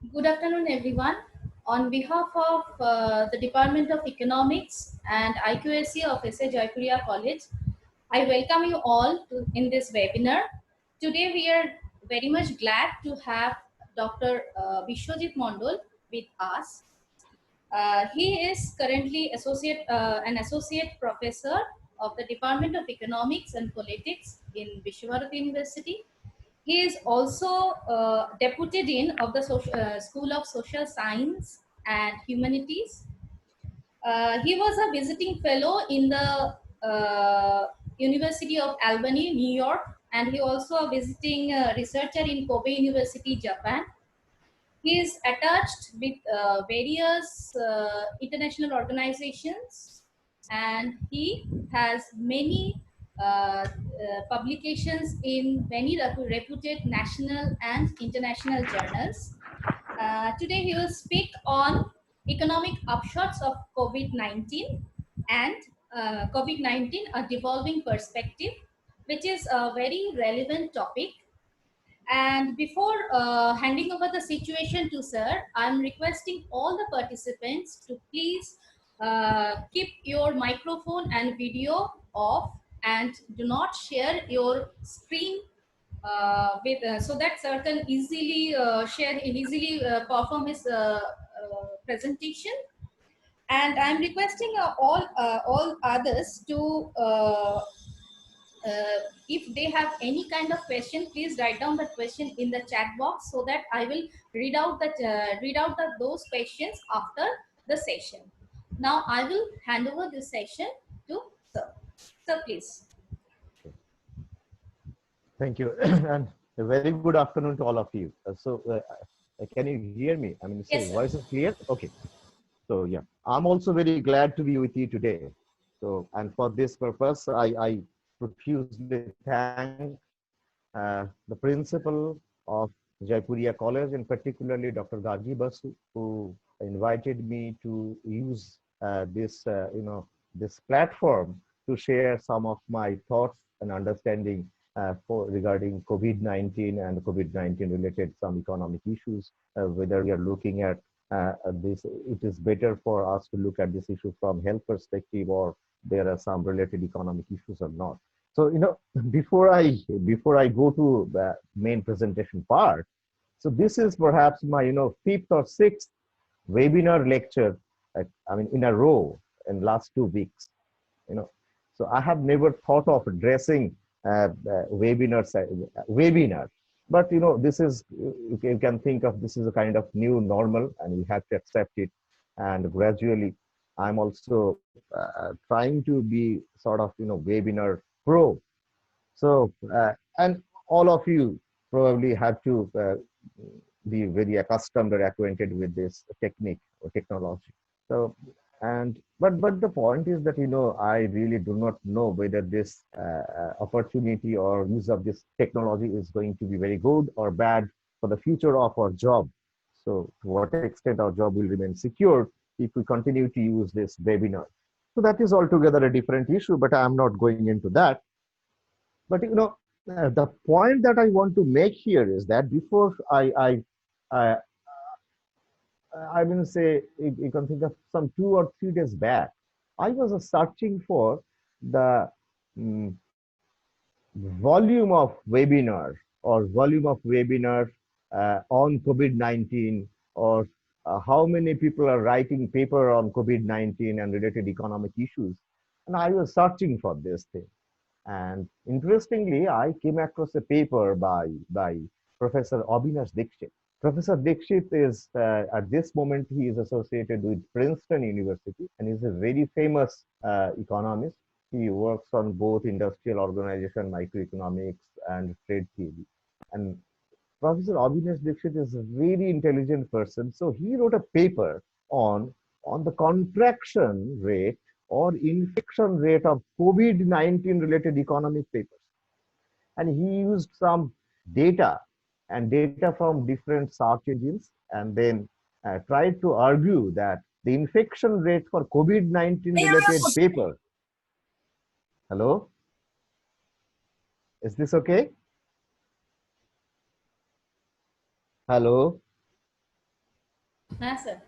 Good afternoon, everyone. On behalf of the Department of Economics and IQAC of SA Jaipuria College, I welcome you all in this webinar. Today, we are very much glad to have Dr. Vishwajit Mondol with us. He is currently an associate professor of the Department of Economics and Politics in Vishwabharat University. He is also Deputy Dean of the School of Social Science and Humanities. He was a visiting fellow in the University of Albany, New York, and he also a visiting researcher in Kobe University, Japan. He is attached with various international organizations, and he has many publications in many reputed national and international journals. Today, he will speak on economic upshots of COVID 19 and COVID 19, a devolving perspective, which is a very relevant topic. And before handing over the situation to Sir, I'm requesting all the participants to please keep your microphone and video off and do not share your screen with so that Sir can easily share and easily perform his presentation. And I'm requesting all others to if they have any kind of question, please write down the question in the chat box so that I will read out those questions after the session. Now I will hand over this session to Sir. Sir, please. Thank you, and a very good afternoon to all of you. Can you hear me? I mean, say, Yes, sir. voice is clear? Okay. So, yeah, I'm also very glad to be with you today. So, and for this purpose, I profusely thank the principal of Jaipuria College, and particularly Dr. Gaji Basu, who invited me to use this platform to share some of my thoughts and understanding regarding COVID-19 and COVID-19 related some economic issues, whether we are looking at this, it is better for us to look at this issue from health perspective, or there are some related economic issues or not. So, before I go to the main presentation part, so this is perhaps my, fifth or sixth webinar lecture, in a row in last 2 weeks, you know. So I have never thought of addressing webinar, but this is, you can think of this is a kind of new normal, and we have to accept it. And gradually, I'm also trying to be sort of, webinar pro. So, and all of you probably have to be very accustomed or acquainted with this technique or technology. So, but the point is that, I really do not know whether this opportunity or use of this technology is going to be very good or bad for the future of our job. So, to what extent our job will remain secure if we continue to use this webinar. So that is altogether a different issue, but I'm not going into that. But the point that I want to make here is that before I I mean, say, you can think of some 2 or 3 days back, I was searching for the mm, volume of webinar or volume of webinar on COVID-19, or how many people are writing paper on COVID-19 and related economic issues. And I was searching for this thing. And interestingly, I came across a paper by Professor Avinash Dixit. Professor Dixit is, at this moment, he is associated with Princeton University, and he's a very famous economist. He works on both industrial organization, microeconomics, and trade theory. And Professor Avinash Dixit is a very intelligent person. So he wrote a paper on the contraction rate or infection rate of COVID-19 related economic papers. And he used some data and data from different search engines, and then tried to argue that the infection rate for COVID-19 related paper. Hello? Is this okay? Hello? sir.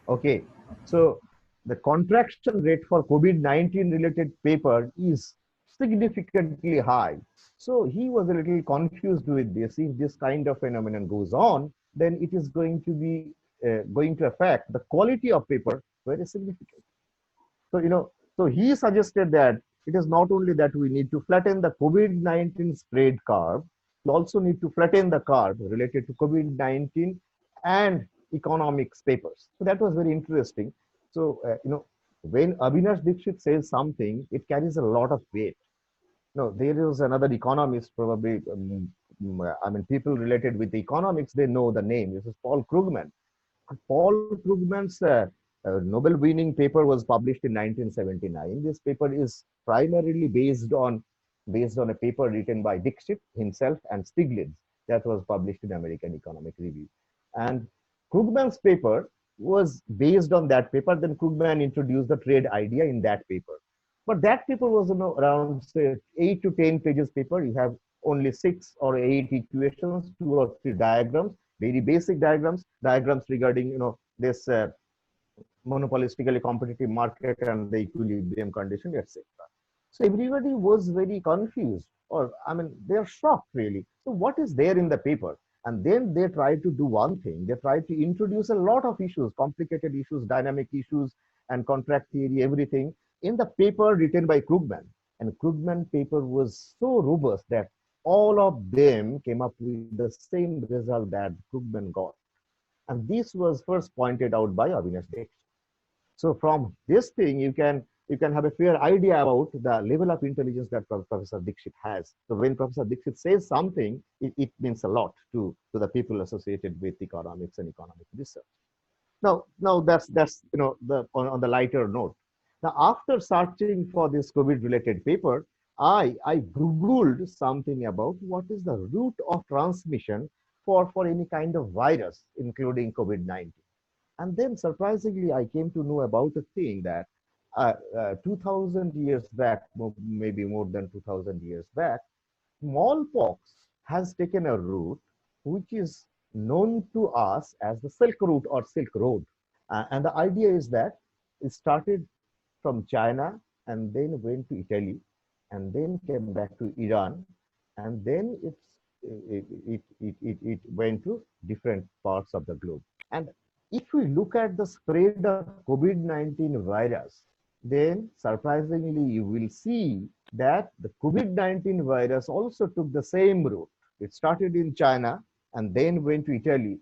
Okay, so the contraction rate for COVID-19 related paper is significantly high. So he was a little confused with this. If this kind of phenomenon goes on, then it is going to be going to affect the quality of paper very significantly. So, so he suggested that it is not only that we need to flatten the COVID-19 spread curve, we also need to flatten the curve related to COVID-19 and economics papers. So that was very interesting. So, when Avinash Dixit says something, it carries a lot of weight. No, there is another economist, probably, I mean, people related with economics, they know the name. This is Paul Krugman. Paul Krugman's Nobel winning paper was published in 1979. This paper is primarily based on a paper written by Dixit himself and Stiglitz that was published in American Economic Review. And Krugman's paper was based on that paper. Then Krugman introduced the trade idea in that paper. But that paper was around, say, 8 to 10 pages paper. You have only 6 or 8 equations, 2 or 3 diagrams, very basic diagrams regarding this monopolistically competitive market and the equilibrium condition, etc. So everybody was very confused, or I mean, they're shocked really. So what is there in the paper? And then they try to do one thing. They try to introduce a lot of issues, complicated issues, dynamic issues, and contract theory, everything in the paper written by Krugman. And Krugman paper was so robust that all of them came up with the same result that Krugman got. And this was first pointed out by Avinash Dixit. So from this thing, you can have a fair idea about the level of intelligence that Professor Dixit has. So when Professor Dixit says something, it means a lot to the people associated with economics and economic research. Now that's on the lighter note. Now, after searching for this COVID-related paper, I googled something about what is the route of transmission for any kind of virus, including COVID-19. And then surprisingly, I came to know about a thing that 2000 years back, maybe more than 2000 years back, smallpox has taken a route which is known to us as the Silk Route or Silk Road. And the idea is that it started from China and then went to Italy and then came back to Iran and then it went to different parts of the globe. And if we look at the spread of COVID-19 virus, then surprisingly you will see that the COVID-19 virus also took the same route. It started in China and then went to Italy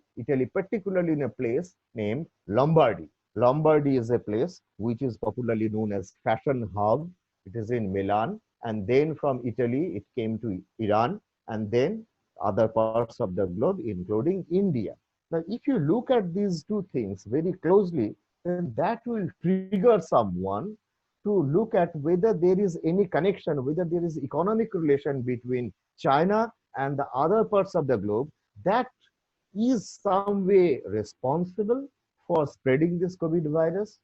particularly in a place named Lombardy. Lombardy is a place which is popularly known as fashion hub. It is in Milan. And then from Italy, it came to Iran and then other parts of the globe, including India. Now, if you look at these two things very closely, then that will trigger someone to look at whether there is any connection, whether there is economic relation between China and the other parts of the globe that is some way responsible for spreading this COVID virus.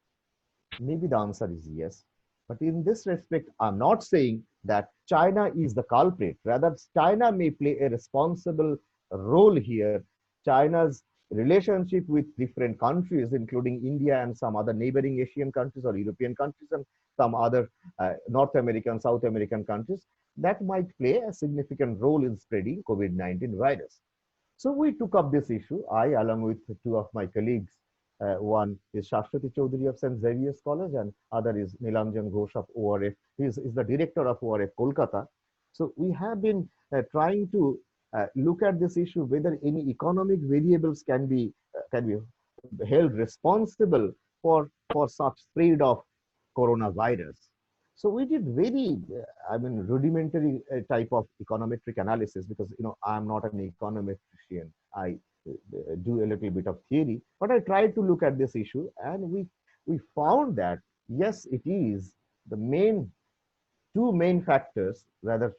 Maybe the answer is yes. But in this respect, I'm not saying that China is the culprit. Rather, China may play a responsible role here. China's relationship with different countries, including India and some other neighboring Asian countries or European countries and some other North American, South American countries, that might play a significant role in spreading COVID-19 virus. So we took up this issue. I, along with two of my colleagues, one is Shashwati Chaudhary of St. Xavier's College, and other is Nilanjan Ghosh of ORF. He is the director of ORF Kolkata. So we have been trying to look at this issue, whether any economic variables can be held responsible for such spread of coronavirus. So we did very, rudimentary type of econometric analysis because, I'm not an econometrician. I do a little bit of theory, but I tried to look at this issue and we found that, yes, it is the two main factors, rather,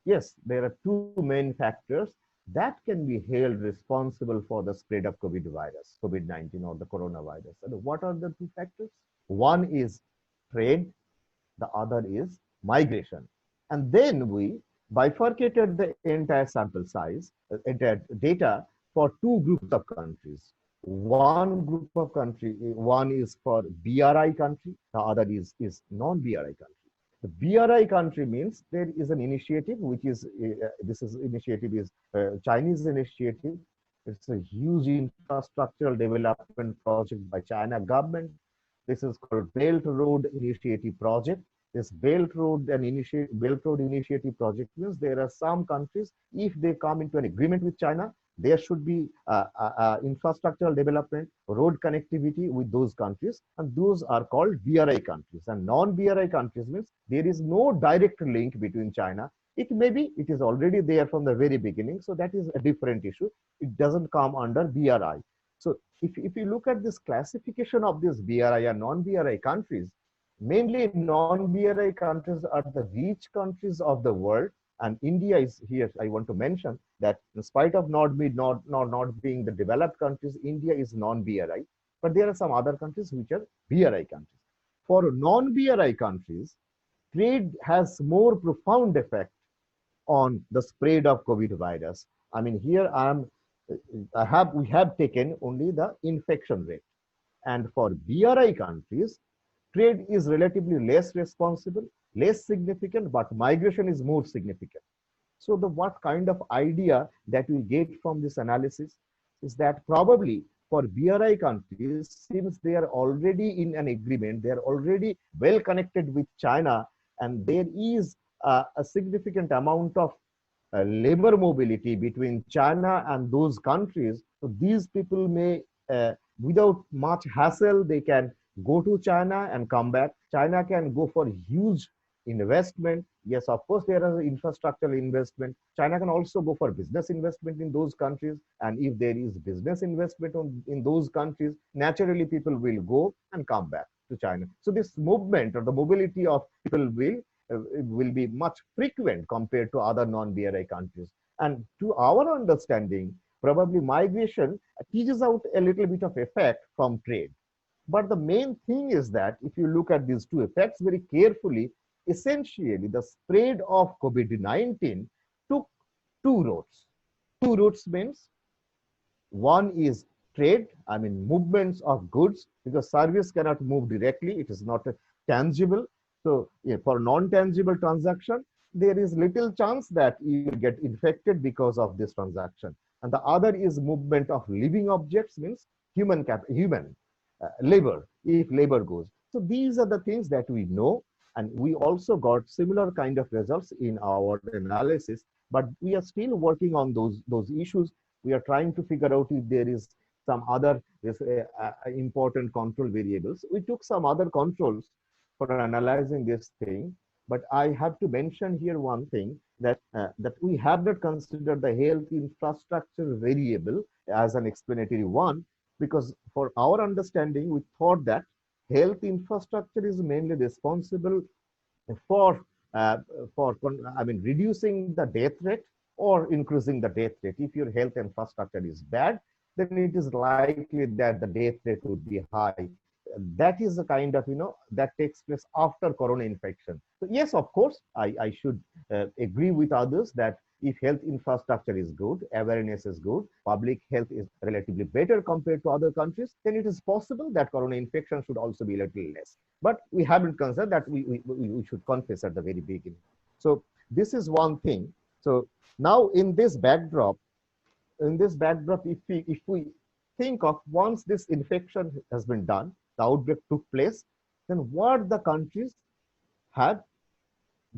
yes, there are two main factors that can be held responsible for the spread of COVID-19 or the coronavirus. And what are the two factors? One is trade, the other is migration. And then we bifurcated the entire sample size, entire data for two groups of countries. one group of country, one is for BRI country, the other is non-BRI country. The BRI country means there is an initiative which is this is initiative is Chinese initiative. It's a huge infrastructural development project by China government. This is called Belt Road Initiative Project. This Belt Road Initiative Project means there are some countries, if they come into an agreement with China, there should be infrastructural development, road connectivity with those countries, and those are called BRI countries. And non-BRI countries means there is no direct link between China. It may be, it is already there from the very beginning, so that is a different issue. It doesn't come under BRI. So if you look at this classification of these BRI and non-BRI countries, mainly non-BRI countries are the rich countries of the world, and India is here. I want to mention that in spite of not being the developed countries, India is non-BRI, but there are some other countries which are BRI countries. For non-BRI countries, trade has more profound effect on the spread of COVID virus. I mean, here we have taken only the infection rate, and for BRI countries, trade is relatively less responsible, less significant, but migration is more significant. So the what kind of idea that we get from this analysis is that probably for BRI countries, since they are already in an agreement, they are already well connected with China, and there is a significant amount of labor mobility between China and those countries. So these people may, without much hassle, they can go to China and come back. China can go for huge investment. Yes, of course, there are infrastructural investment. China can also go for business investment in those countries. And if there is business investment in those countries, naturally people will go and come back to China. So this movement or the mobility of people will be much frequent compared to other non-BRI countries. And to our understanding, probably migration teases out a little bit of effect from trade. But the main thing is that if you look at these two effects very carefully, essentially the spread of COVID-19 took two routes. Two routes means one is trade, I mean movements of goods, because service cannot move directly, it is not tangible. So yeah, for non-tangible transaction, there is little chance that you will get infected because of this transaction. And the other is movement of living objects, means human labor, if labor goes. So these are the things that we know, and we also got similar kind of results in our analysis, but we are still working on those issues. We are trying to figure out if there is some other important control variables. We took some other controls for analyzing this thing, but I have to mention here one thing, that that we have not considered the health infrastructure variable as an explanatory one, because for our understanding, we thought that health infrastructure is mainly responsible for uh, I mean reducing the death rate or increasing the death rate. If your health infrastructure is bad, then it is likely that the death rate would be high. That is the kind of that takes place after corona infection. So yes, of course, I should agree with others that if health infrastructure is good, awareness is good, public health is relatively better compared to other countries, then it is possible that corona infection should also be a little less. But we haven't considered that. We should confess at the very beginning. So this is one thing. So now in this backdrop, if we think of, once this infection has been done, the outbreak took place, then what the countries have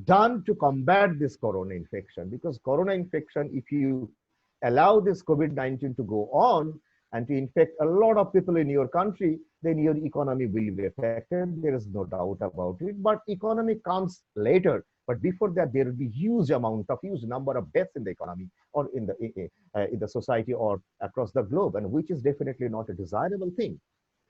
done to combat this corona infection. Because corona infection, if you allow this COVID-19 to go on and to infect a lot of people in your country, then your economy will be affected. There is no doubt about it. But economy comes later. But before that, there will be huge number of deaths in the economy or in the society or across the globe, and which is definitely not a desirable thing.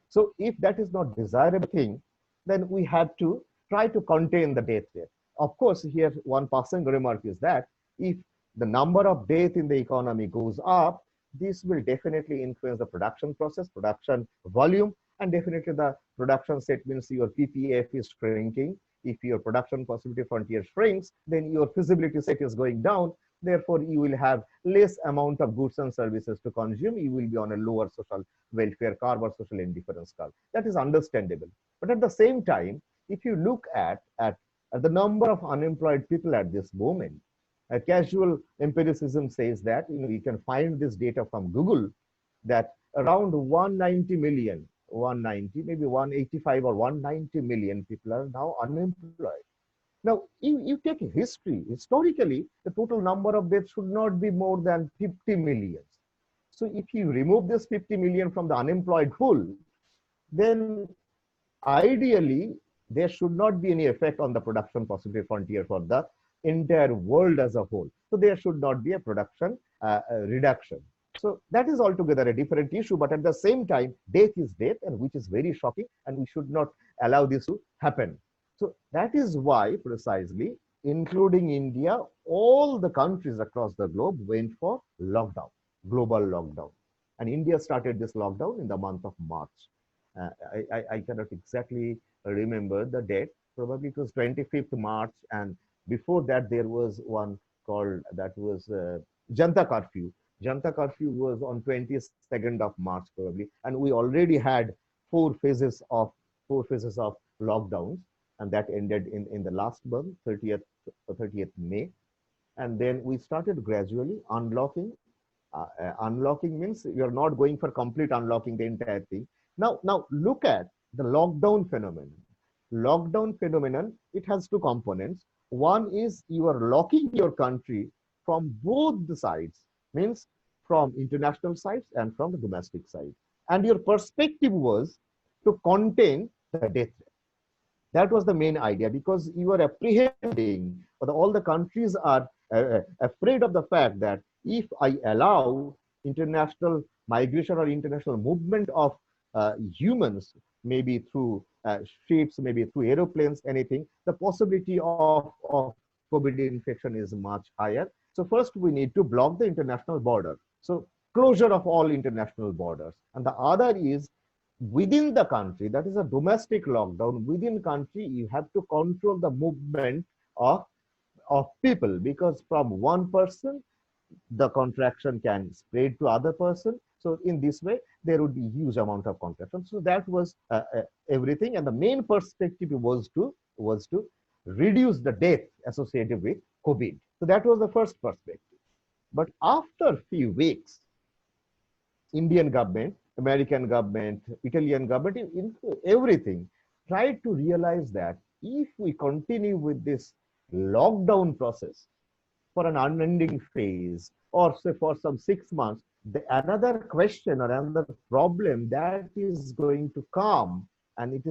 So if that is not desirable thing, then we have to try to contain the death rate. Of course, here one passing remark is that if the number of death in the economy goes up, this will definitely influence the production process, production volume, and definitely the production set means your PPF is shrinking. If your production possibility frontier shrinks, then your feasibility set is going down. Therefore, you will have less amount of goods and services to consume. You will be on a lower social welfare curve or social indifference curve. That is understandable. But at the same time, if you look at the number of unemployed people at this moment, a casual empiricism says that, you can find this data from Google, that around 190 million, 190, maybe 185 or 190 million people are now unemployed. Now, you take history. Historically, the total number of deaths should not be more than 50 million. So if you remove this 50 million from the unemployed pool, then ideally, there should not be any effect on the production possibility frontier for the entire world as a whole. So there should not be a production reduction. So that is altogether a different issue, but at the same time, death is death, and which is very shocking, and we should not allow this to happen. So that is why, precisely, including India, all the countries across the globe went for lockdown, global lockdown. And India started this lockdown in the month of March. I cannot exactly remember the date. Probably it was 25th March, and before that there was one called, that was Janta Curfew. Janta Curfew was on 22nd of March probably, and we already had four phases of lockdowns, and that ended in the last month, 30th May, and then we started gradually unlocking. Unlocking means you're not going for complete unlocking the entire thing. Now look at the lockdown phenomenon. Lockdown phenomenon, it has two components. One is you are locking your country from both the sides, means from international sides and from the domestic side. And your perspective was to contain the death rate. That was the main idea, because you are apprehending, or all the countries are afraid of the fact that if I allow international migration or international movement of humans, maybe through ships, maybe through aeroplanes, anything, the possibility of COVID infection is much higher. So first we need to block the international border. So closure of all international borders. And the other is within the country, that is a domestic lockdown. Within country, you have to control the movement of people, because from one person, the contraction can spread to other person. So in this way, there would be huge amount of contraction. So that was everything. And the main perspective was to reduce the death associated with COVID. So that was the first perspective. But after few weeks, Indian government, American government, Italian government, everything tried to realize that if we continue with this lockdown process for an unending phase, or say for some 6 months, another question or another problem that is going to come, and it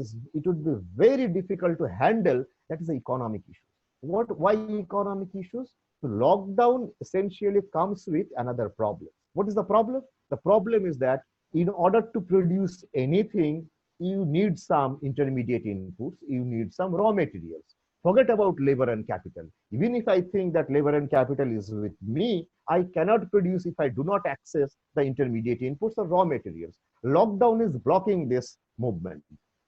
would be very difficult to handle, that is the economic issues. Why economic issues? So lockdown essentially comes with another problem. What is the problem? The problem is that in order to produce anything, you need some intermediate inputs, you need some raw materials. Forget about labor and capital. Even if I think that labor and capital is with me, I cannot produce if I do not access the intermediate inputs or raw materials. Lockdown is blocking this movement.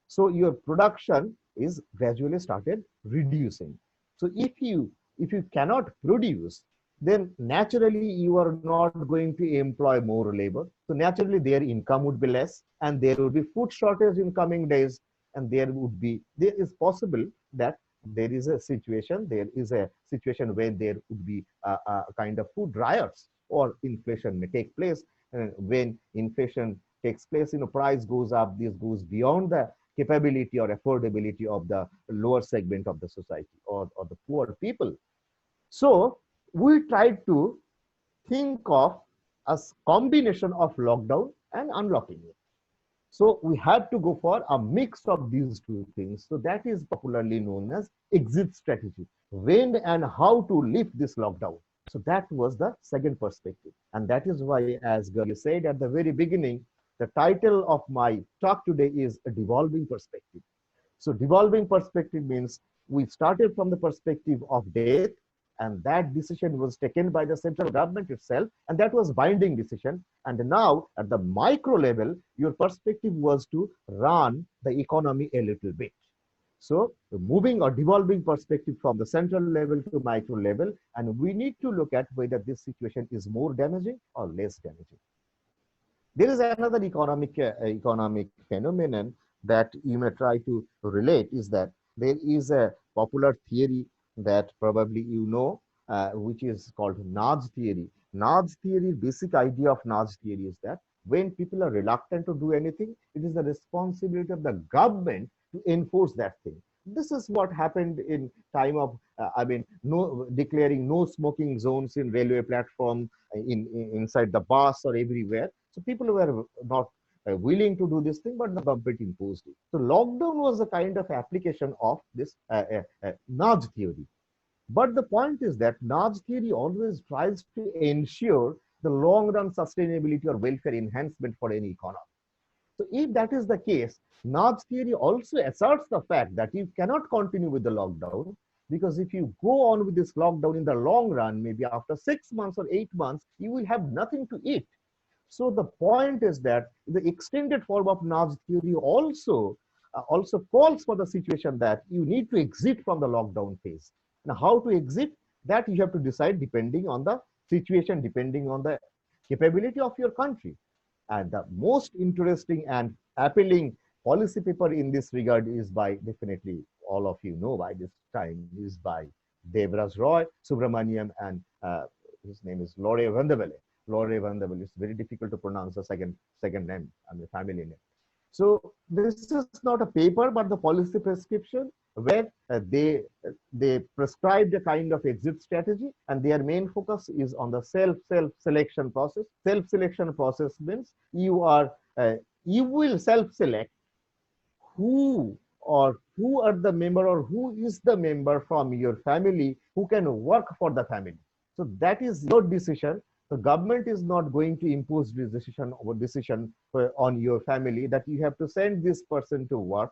So your production is gradually started reducing. So if you cannot produce, then naturally you are not going to employ more labor. So naturally their income would be less, and there would be food shortage in coming days, and there is possible that there is a situation where there would be a kind of food riots, or inflation may take place. And when inflation takes place, price goes up, this goes beyond the capability or affordability of the lower segment of the society, or the poor people. So we tried to think of a combination of lockdown and unlocking it. So we had to go for a mix of these two things. So that is popularly known as exit strategy. When and how to lift this lockdown. So that was the second perspective. And that is why, as Gauri said at the very beginning, the title of my talk today is a devolving perspective. So devolving perspective means we started from the perspective of death, and that decision was taken by the central government itself, and that was binding decision. And now at the micro level, your perspective was to run the economy a little bit. So moving or devolving perspective from the central level to micro level, and we need to look at whether this situation is more damaging or less damaging. There is another economic phenomenon that you may try to relate, is that there is a popular theory that probably you know, which is called nudge theory. Nudge theory, basic idea of nudge theory is that when people are reluctant to do anything, it is the responsibility of the government to enforce that thing. This is what happened in time of, no declaring no smoking zones in railway platform, inside the bus or everywhere. So people were not willing to do this thing, but the government imposed it. So lockdown was a kind of application of this nudge theory. But the point is that nudge theory always tries to ensure the long run sustainability or welfare enhancement for any economy. So if that is the case, nudge theory also asserts the fact that you cannot continue with the lockdown, because if you go on with this lockdown in the long run, maybe after 6 months or 8 months, you will have nothing to eat. So the point is that the extended form of nudge theory also calls for the situation that you need to exit from the lockdown phase. Now, how to exit, that you have to decide depending on the situation, depending on the capability of your country. And the most interesting and appealing policy paper in this regard is by, definitely all of you know by this time, is by Devraj Roy, Subramaniam, and his name is Lore Vandavale. Lore Vandavale. It's very difficult to pronounce the second name, I mean family name. So this is not a paper, but the policy prescription where they prescribed a kind of exit strategy, and their main focus is on the self selection process. Self selection process means you will self select who are the member, or who is the member from your family who can work for the family. So that is your decision. The government is not going to impose this decision on your family that you have to send this person to work,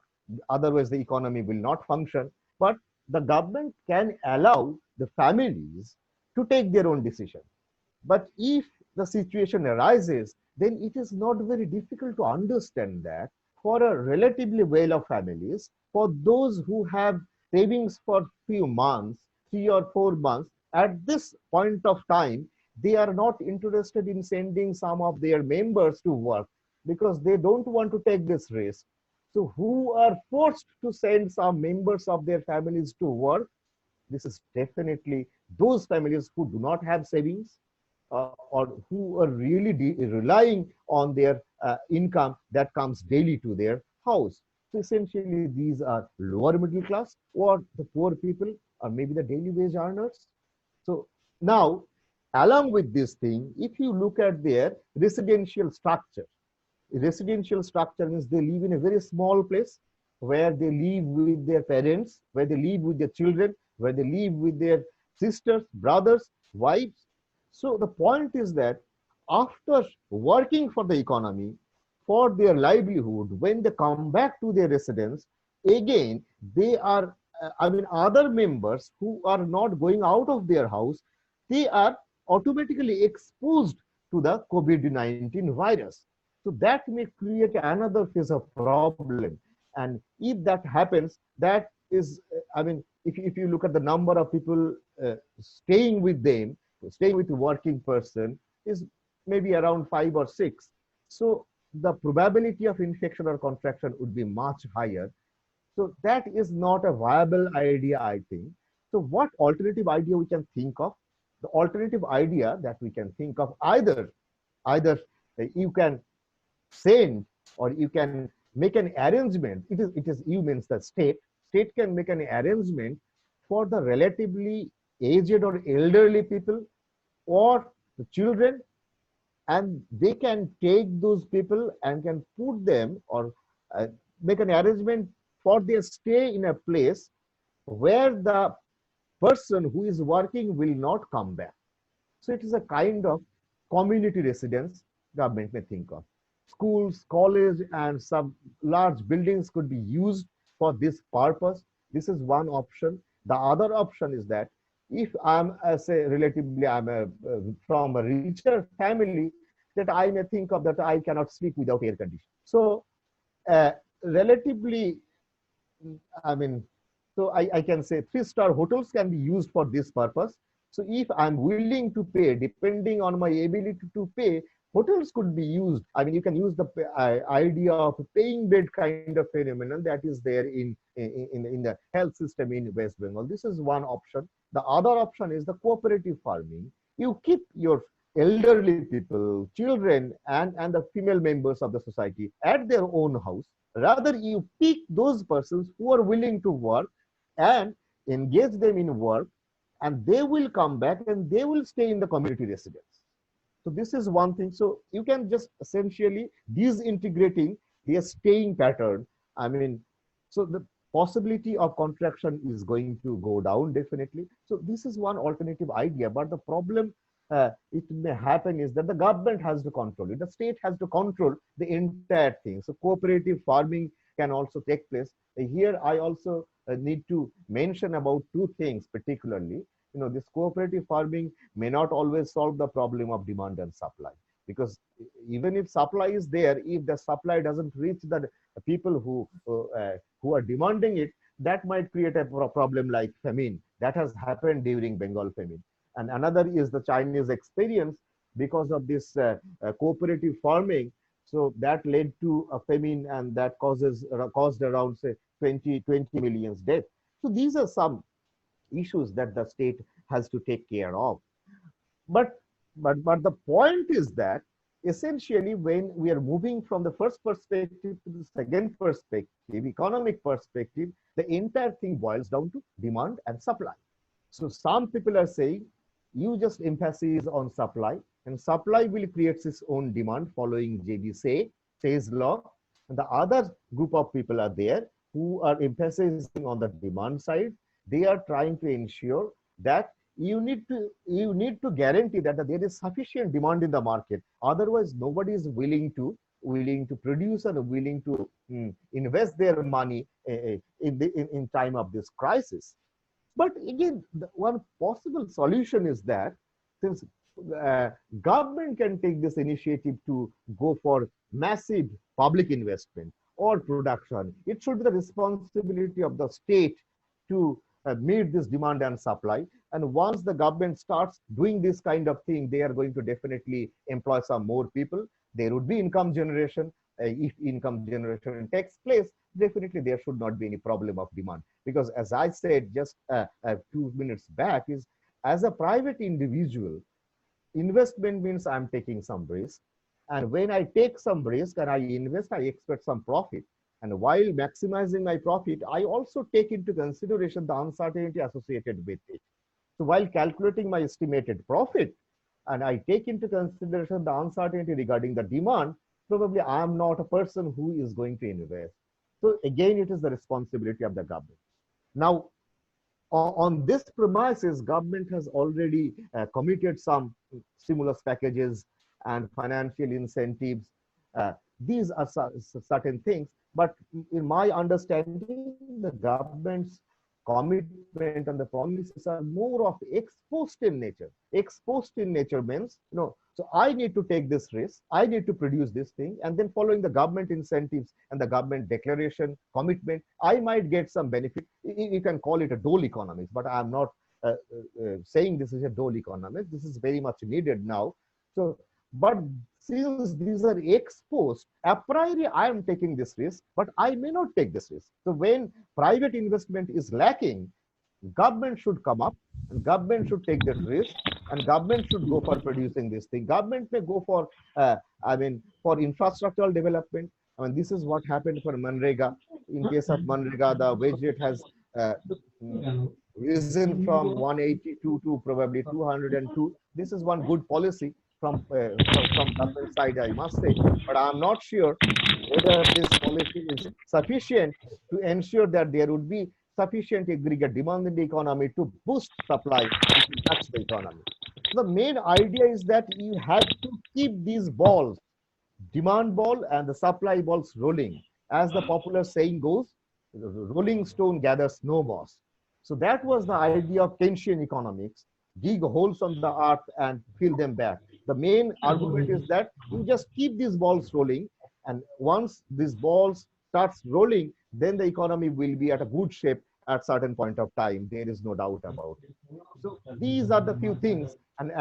otherwise the economy will not function. But the government can allow the families to take their own decision. But if the situation arises, then it is not very difficult to understand that for a relatively well-off families, for those who have savings for few months, 3 or 4 months, at this point of time, they are not interested in sending some of their members to work because they don't want to take this risk. So who are forced to send some members of their families to work? This is definitely those families who do not have savings, or who are really relying on their income that comes daily to their house. So essentially, these are lower middle class or the poor people, or maybe the daily wage earners. So now, along with this thing, if you look at their residential structure means they live in a very small place where they live with their parents, where they live with their children, where they live with their sisters, brothers, wives. So the point is that after working for the economy, for their livelihood, when they come back to their residence, again, they are, other members who are not going out of their house, they are automatically exposed to the COVID-19 virus. So that may create another phase of problem. And if that happens, that is, if you look at the number of people staying with them, staying with the working person, is maybe around 5 or 6. So the probability of infection or contraction would be much higher. So that is not a viable idea, I think. So what alternative idea we can think of? The alternative idea that we can think of, either you can send, or you can make an arrangement. It is you means the state can make an arrangement for the relatively aged or elderly people or the children, and they can take those people and can put them, or make an arrangement for their stay in a place where the person who is working will not come back. So it is a kind of community residence government may think of. Schools, college, and some large buildings could be used for this purpose. This is one option. The other option is that if I'm, from a richer family, that I may think of that I cannot sleep without air conditioning. So relatively I mean, so I can say three-star hotels can be used for this purpose. So if I'm willing to pay, depending on my ability to pay, hotels could be used. I mean, you can use the idea of paying bed kind of phenomenon that is there in the health system in West Bengal. This is one option. The other option is the cooperative farming. You keep your elderly people, children, and the female members of the society at their own house. Rather, you pick those persons who are willing to work and engage them in work, and they will come back and they will stay in the community residence. So this is one thing. So you can just essentially disintegrating their staying pattern. I mean, so the possibility of contraction is going to go down definitely. So this is one alternative idea. But the problem it may happen is that the government has to control it. The state has to control the entire thing. So cooperative farming can also take place. Here I also need to mention about two things particularly. This cooperative farming may not always solve the problem of demand and supply, because even if supply is there, if the supply doesn't reach the people who are demanding it, that might create a problem like famine. That has happened during Bengal famine. And another is the Chinese experience because of this cooperative farming. So that led to a famine, and that caused around say 20 million deaths. So these are some issues that the state has to take care of. But but the point is that essentially when we are moving from the first perspective to the second perspective, economic perspective, the entire thing boils down to demand and supply. So some people are saying you just emphasis on supply, and supply will create its own demand following says law. And the other group of people are there who are emphasizing on the demand side. They are trying to ensure that you need to guarantee that there is sufficient demand in the market. Otherwise, nobody is willing to produce and willing to invest their money in time of this crisis. But again, one possible solution is that since uh, government can take this initiative to go for massive public investment or production, it should be the responsibility of the state to meet this demand and supply. And once the government starts doing this kind of thing, they are going to definitely employ some more people. There would be income generation. If income generation takes place, definitely there should not be any problem of demand. Because as I said just 2 minutes back, is as a private individual, investment means I'm taking some risk. And when I take some risk and I invest, I expect some profit. And while maximizing my profit, I also take into consideration the uncertainty associated with it. So while calculating my estimated profit, and I take into consideration the uncertainty regarding the demand, probably I am not a person who is going to invest. So again, it is the responsibility of the government. Now, on this premises, government has already committed some stimulus packages and financial incentives. These are certain things, but in my understanding, the government's commitment and the promises are more of ex post in nature. Ex post in nature means, so I need to take this risk, I need to produce this thing, and then following the government incentives and the government declaration commitment, I might get some benefit. You can call it a dole economics, but I'm not saying this is a dole economics. This is very much needed now. So, but since these are exposed, a priori I am taking this risk, but I may not take this risk. So when private investment is lacking, government should come up and government should take that risk, and government should go for producing this thing. Government may go for, for infrastructural development. I mean, this is what happened for Manrega. In case of Manrega, the wage rate has uh, risen from 182 to probably 202. This is one good policy from government side, I must say, but I'm not sure whether this policy is sufficient to ensure that there would be sufficient aggregate demand in the economy to boost supply and to touch the economy. The main idea is that you have to keep these balls, demand ball and the supply balls rolling. As the popular saying goes, rolling stone gathers snowballs. So that was the idea of Keynesian economics. Dig holes on the earth and fill them back. The main argument is that you just keep these balls rolling, and once these balls starts rolling, then the economy will be at a good shape at certain point of time. There is no doubt about it. So these are the few things, and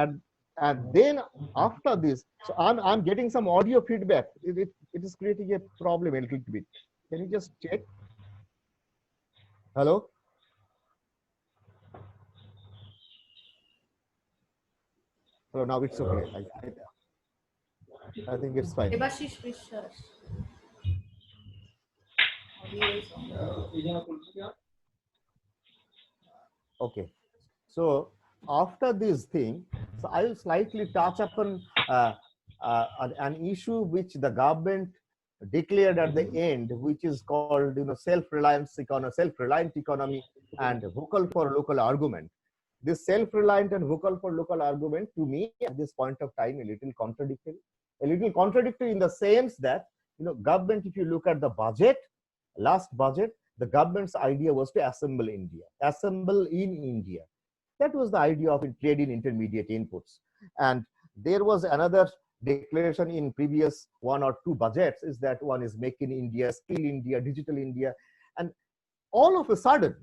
then after this, so I'm getting some audio feedback. It is creating a problem a little bit. Can you just check? Hello. Hello. Now it's okay. I think it's fine. Debashish Vishwas. Audio is on. Okay. So after this thing, so I will slightly touch upon an issue which the government declared at the end, which is called self-reliant economy, and vocal for local argument. This self-reliant and vocal for local argument, to me at this point of time, a little contradictory. A little contradictory in the sense that, government, if you look at the budget, last budget, the government's idea was to assemble India, assemble in India. That was the idea of trade in intermediate inputs. And there was another declaration in previous 1 or 2 budgets, is that one is Make in India, Skill India, Digital India. And all of a sudden,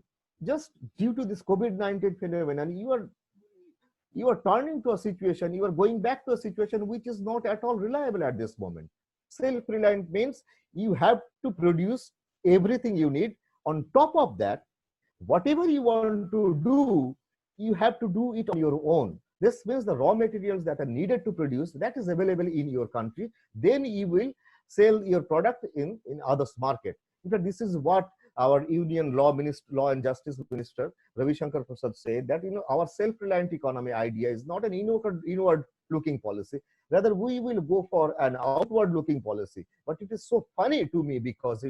just due to this COVID-19 phenomenon, you are turning to a situation, you are going back to a situation which is not at all reliable at this moment. Self-reliant means you have to produce everything you need. On top of that, whatever you want to do, you have to do it on your own. This means the raw materials that are needed to produce, that is available in your country. Then you will sell your product in others' market. In fact, this is what our Union Law and Justice Minister Ravi Shankar Prasad said, that our self-reliant economy idea is not an inward-looking policy. Rather, we will go for an outward-looking policy. But it is so funny to me because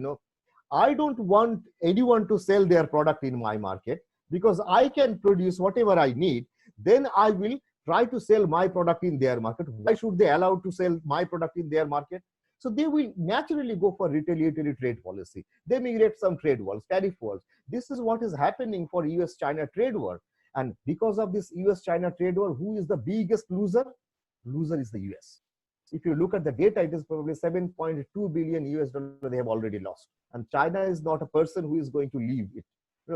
I don't want anyone to sell their product in my market, because I can produce whatever I need. Then I will try to sell my product in their market. Why should they allow to sell my product in their market? So they will naturally go for retaliatory trade policy. They may create some trade wars, tariff wars. This is what is happening for US-China trade war. And because of this US-China trade war, who is the biggest loser? Loser is the US. If you look at the data, it is probably 7.2 billion US dollars they have already lost. And China is not a person who is going to leave it.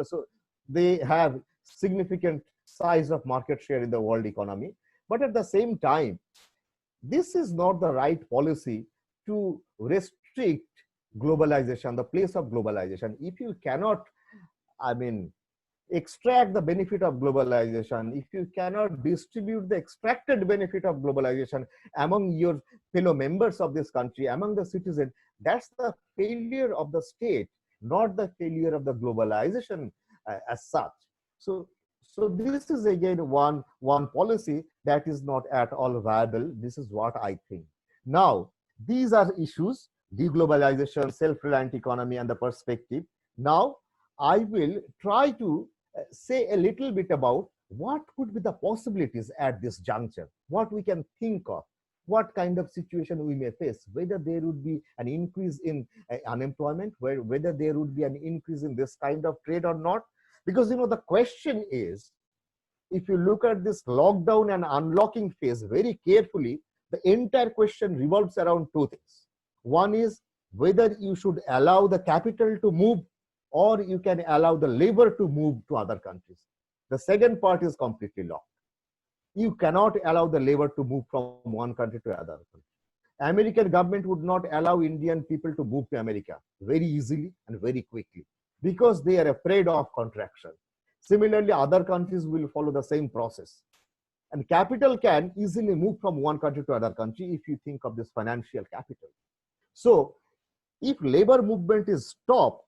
So they have significant size of market share in the world economy. But at the same time, this is not the right policy to restrict globalization, the place of globalization. If you cannot, extract the benefit of globalization, if you cannot distribute the extracted benefit of globalization among your fellow members of this country, among the citizens, that's the failure of the state, not the failure of the globalization as such. So this is again one policy that is not at all viable. This is what I think. Now, these are issues: deglobalization, self-reliant economy, and the perspective. Now, I will try to say a little bit about what could be the possibilities at this juncture, what we can think of, what kind of situation we may face, whether there would be an increase in unemployment, whether there would be an increase in this kind of trade or not. Because the question is, if you look at this lockdown and unlocking phase very carefully, the entire question revolves around 2 things. One is whether you should allow the capital to move, or you can allow the labor to move to other countries. The second part is completely locked. You cannot allow the labor to move from one country to another country. American government would not allow Indian people to move to America very easily and very quickly, because they are afraid of contraction. Similarly, other countries will follow the same process. And capital can easily move from one country to another country if you think of this financial capital. So if labor movement is stopped,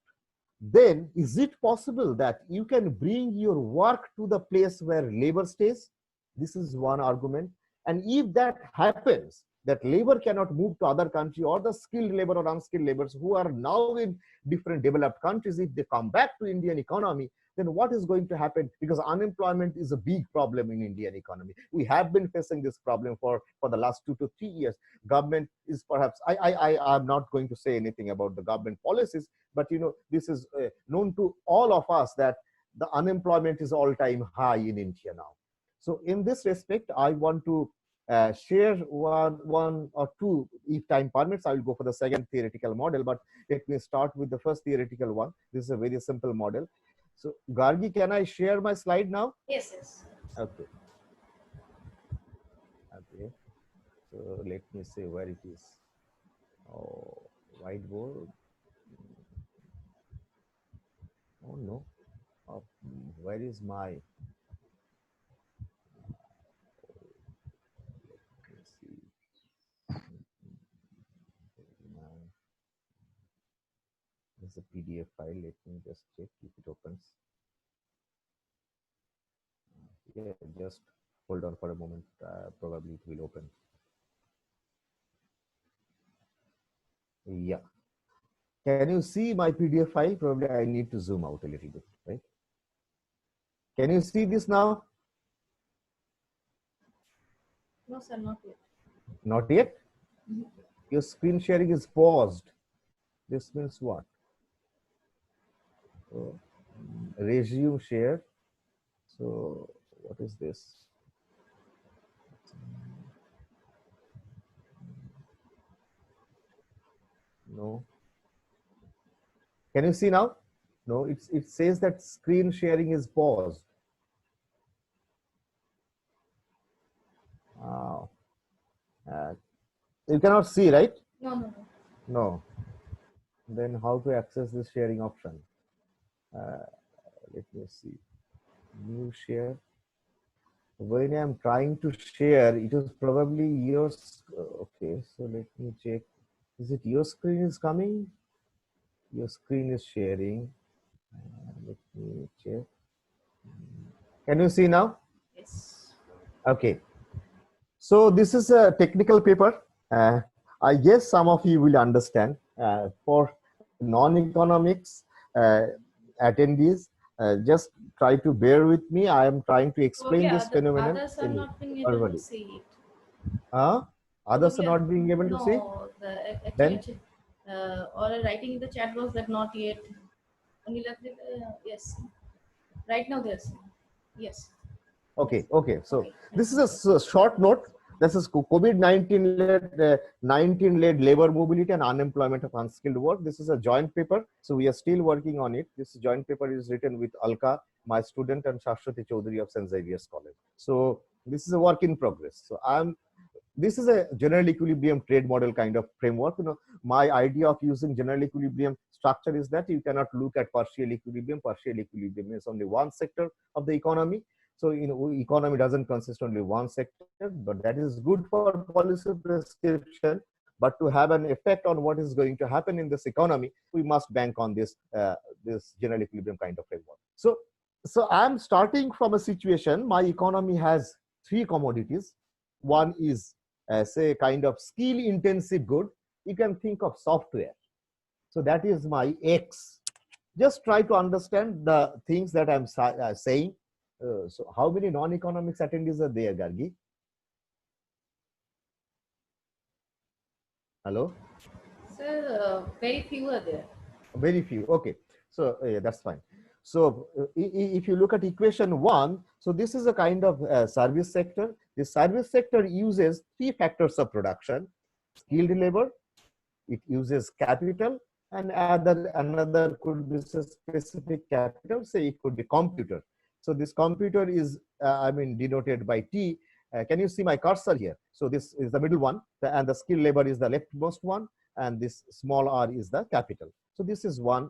then is it possible that you can bring your work to the place where labor stays? This is one argument. And if that happens, that labor cannot move to other country, or the skilled labor or unskilled laborers who are now in different developed countries, if they come back to Indian economy, then what is going to happen? Because unemployment is a big problem in Indian economy. We have been facing this problem for the last 2 to 3 years. Government is perhaps, I'm not going to say anything about the government policies, but this is known to all of us that the unemployment is all-time high in India now. So in this respect, I want to share one or two if time permits. I will go for the second theoretical model, but let me start with the first theoretical one. This is a very simple model. So Gargi, can I share my slide now? Yes, yes. Okay. Okay. So let me see where it is. Oh, whiteboard. Oh no. Oh, where is my? Let me see. My, this is a PDF file. Let me just check if it opens. Yeah, just hold on for a moment. Probably it will open. Yeah. Can you see my PDF file? Probably I need to zoom out a little bit, right? Can you see this now? No, sir, not yet. Not yet? Your screen sharing is paused. This means what? So, resume share. So what is this? No. Can you see now? No, it says that screen sharing is paused. Uh, you cannot see, right? No, no, no. No. Then how to access this sharing option? Let me see. New share. When I'm trying to share, it is probably yours. Okay, so let me check. Is it your screen is coming? Your screen is sharing. Let me check. Can you see now? Yes. Okay. So this is a technical paper. I guess some of you will understand. For non-economics attendees, just try to bear with me. I am trying to explain Probably this phenomenon others are in not being able to verbally. see it. Others are Probably, not being able to see. no, Then or writing in the chat box that not yet. Only yes. Right now there's yes. Yes. okay. So Okay. this is a short note. This is COVID-19 led labor mobility and unemployment of unskilled work. This is a joint paper, so we are still working on it. This joint paper is written with Alka, my student, and Shashwati Chaudhary of St. Xavier's College. So this is a work in progress. So this is a general equilibrium trade model kind of framework. My idea of using general equilibrium structure is that you cannot look at partial equilibrium. Partial equilibrium is only one sector of the economy. So economy doesn't consist only one sector, but that is good for policy prescription. But to have an effect on what is going to happen in this economy, we must bank on this general equilibrium kind of framework. So I'm starting from a situation. My economy has three commodities. One is say kind of skill intensive good. You can think of software. So that is my X. Just try to understand the things that I'm saying. So how many non-economics attendees are there, Gargi? Hello? Sir, very few are there. Very few. Okay. So yeah, that's fine. So if you look at equation 1, so this is a kind of service sector. The service sector uses three factors of production: skilled labor, it uses capital, and another could be specific capital. Say it could be computer. So this computer is denoted by T. Can you see my cursor here? So this is the middle one, and the skilled labor is the leftmost one, and this small r is the capital. So this is one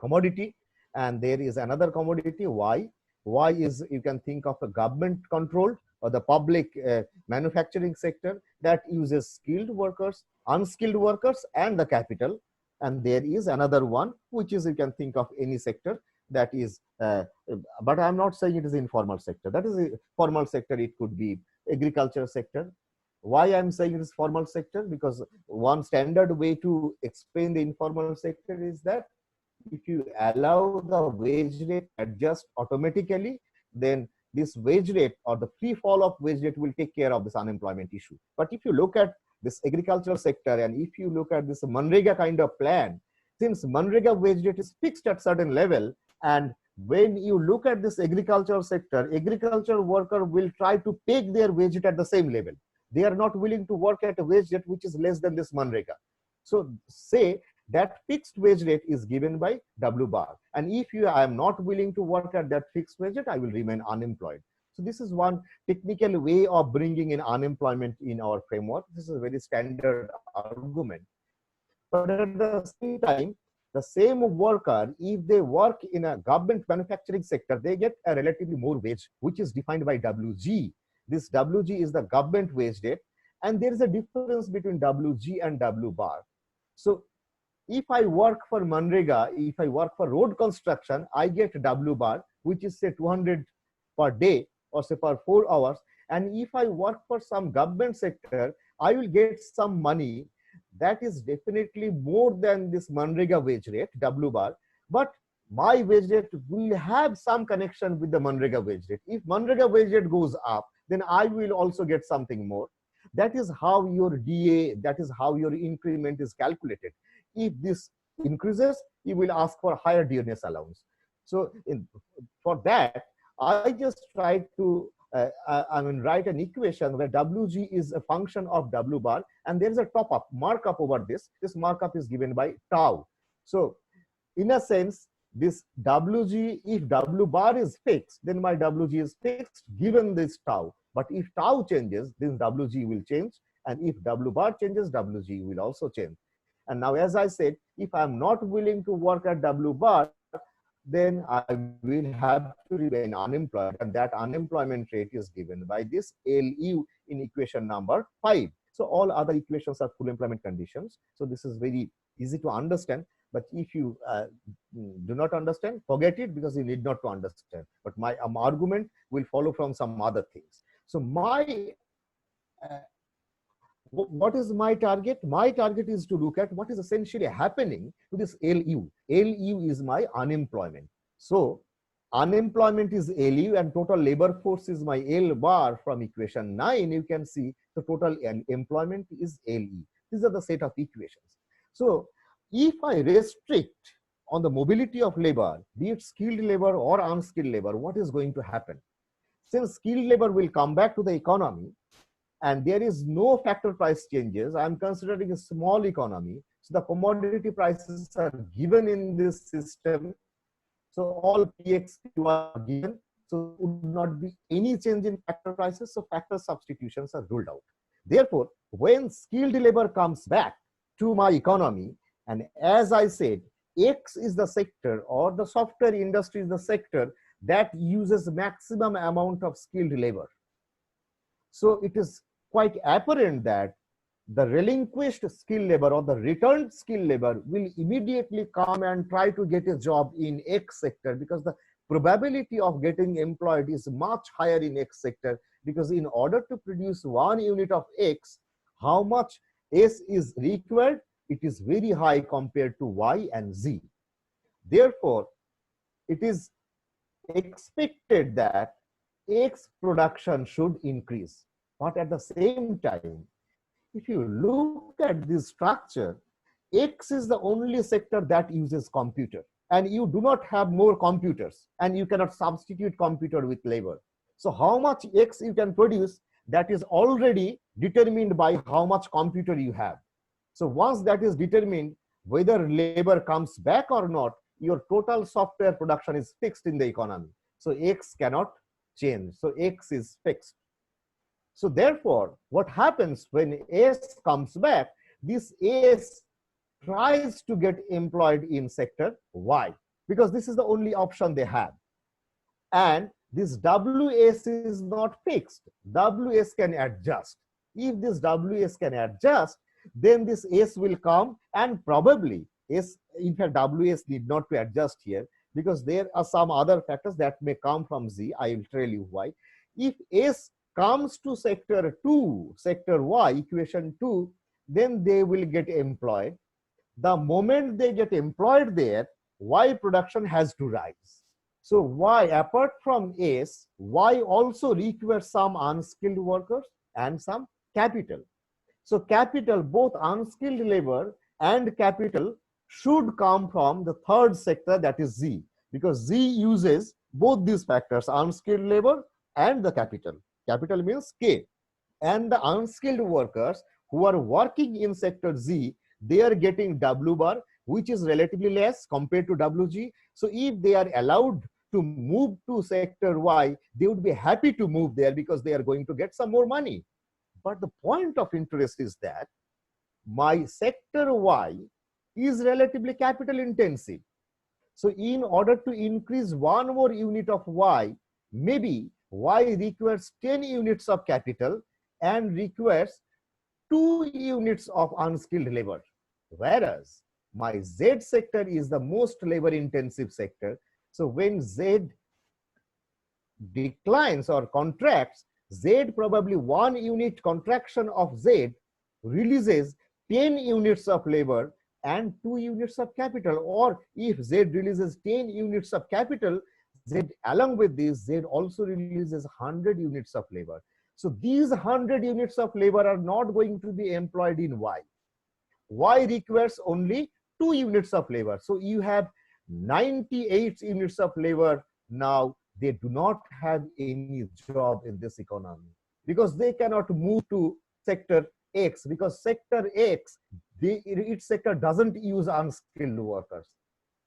commodity, and there is another commodity Y. Y is, you can think of a government controlled or the public manufacturing sector that uses skilled workers, unskilled workers, and the capital. And there is another one which is, you can think of any sector that is but I'm not saying it is informal sector. That is a formal sector. It could be agriculture sector. Why I'm saying it is formal sector? Because one standard way to explain the informal sector is that if you allow the wage rate adjust automatically, then this wage rate or the free fall of wage rate will take care of this unemployment issue. But if you look at this agricultural sector, and if you look at this Manrega kind of plan, since Manrega wage rate is fixed at certain level, and when you look at this agricultural sector, agricultural worker will try to peg their wage rate at the same level. They are not willing to work at a wage rate which is less than this Manrega. So say that fixed wage rate is given by W bar. And if I am not willing to work at that fixed wage rate, I will remain unemployed. So this is one technical way of bringing in unemployment in our framework. This is a very standard argument. But at the same time, the same worker, if they work in a government manufacturing sector, they get a relatively more wage, which is defined by WG. This WG is the government wage rate, and there is a difference between WG and W bar. So if I work for Manrega, if I work for road construction, I get W bar, which is say 200 per day or say per 4 hours. And if I work for some government sector, I will get some money that is definitely more than this Manrega wage rate, W bar. But my wage rate will have some connection with the Manrega wage rate. If Manrega wage rate goes up, then I will also get something more. That is how your DA, that is how your increment is calculated. If this increases, you will ask for higher dearness allowance. So for that, I just try to write an equation where WG is a function of W bar, and there is a top up markup over this. This markup is given by tau. So in a sense, this WG, if W bar is fixed, then my WG is fixed given this tau. But if tau changes, then WG will change. And if W bar changes, WG will also change. And now, as I said, if I'm not willing to work at W bar, then I will have to remain unemployed. And that unemployment rate is given by this LU in equation number 5. So all other equations are full employment conditions. So this is very easy to understand. But if you do not understand, forget it, because you need not to understand. But my argument will follow from some other things. So my what is my target? My target is to look at what is essentially happening to this LU. LU is my unemployment. So unemployment is LU and total labor force is my L bar. From equation 9, you can see the total employment is LE. These are the set of equations. So if I restrict on the mobility of labor, be it skilled labor or unskilled labor, what is going to happen? Since skilled labor will come back to the economy, and there is no factor price changes, I'm considering a small economy. So the commodity prices are given in this system. So all PXQ are given. So would not be any change in factor prices. So factor substitutions are ruled out. Therefore, when skilled labor comes back to my economy, and as I said, X is the sector, or the software industry is the sector that uses maximum amount of skilled labor. So it is quite apparent that the relinquished skilled labor or the returned skilled labor will immediately come and try to get a job in X sector, because the probability of getting employed is much higher in X sector, because in order to produce 1 unit of X, how much S is required? It is very high compared to Y and Z. Therefore, it is expected that X production should increase. But at the same time, if you look at this structure, X is the only sector that uses computer, and you do not have more computers, and you cannot substitute computer with labor. So how much X you can produce, that is already determined by how much computer you have. So once that is determined, whether labor comes back or not, your total software production is fixed in the economy. So X cannot change. So X is fixed. So therefore, what happens when S comes back, this S tries to get employed in sector Y, because this is the only option they have. And this WS is not fixed. WS can adjust. If this WS can adjust, then this S will come, and probably S, in fact, WS need not to adjust here, because there are some other factors that may come from Z. I will tell you why. If S comes to sector 2, sector Y, equation 2, then they will get employed. The moment they get employed there, Y production has to rise. So Y, apart from S, Y also requires some unskilled workers and some capital. So capital, both unskilled labor and capital, should come from the third sector, that is Z. because Z uses both these factors, unskilled labor and the capital. Capital means K. And the unskilled workers who are working in sector Z, they are getting W bar, which is relatively less compared to WG. So if they are allowed to move to sector Y, they would be happy to move there because they are going to get some more money. But the point of interest is that my sector Y is relatively capital intensive. So in order to increase one more unit of Y, maybe Y requires 10 units of capital and requires 2 units of unskilled labor. Whereas my Z sector is the most labor intensive sector. So when Z declines or contracts, Z probably 1 unit contraction of Z releases 10 units of labor and 2 units of capital. Or if Z releases 10 units of capital, Z along with this, Z also releases 100 units of labor. So these 100 units of labor are not going to be employed in Y. Y requires only 2 units of labor. So you have 98 units of labor now. They do not have any job in this economy because they cannot move to sector X, because sector X, its sector doesn't use unskilled workers.